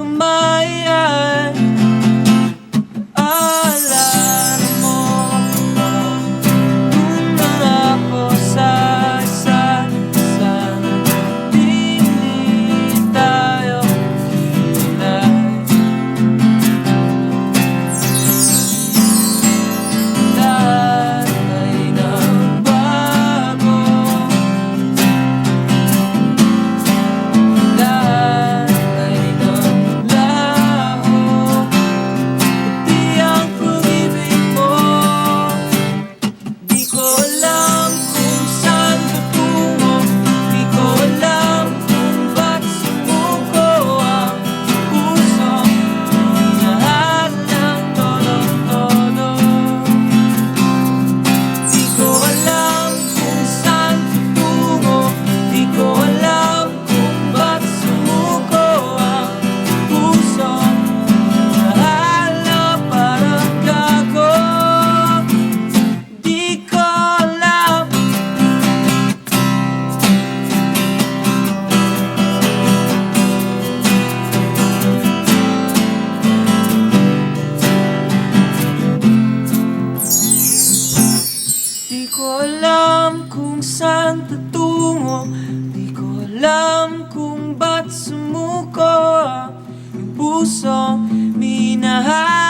kamay ay alala mo ako. Kung nangako sa isa't isa na di tayo kilay. Lahat ay nagbago, lahat ay naglaho, pati ang pag-ibig mo. Di ko alam kung saan tutungo, di ko alam kung ba't sumuko ang puso. Lahat ng todo-todo. Di ko alam kung saan tutungo, di ko alam kung ba't sumuko ang puso. Lahat na parang gago. Di ko alam. Di ko alam kung saan tutungo, di ko alam kung ba't sumuko ang puso. Minahal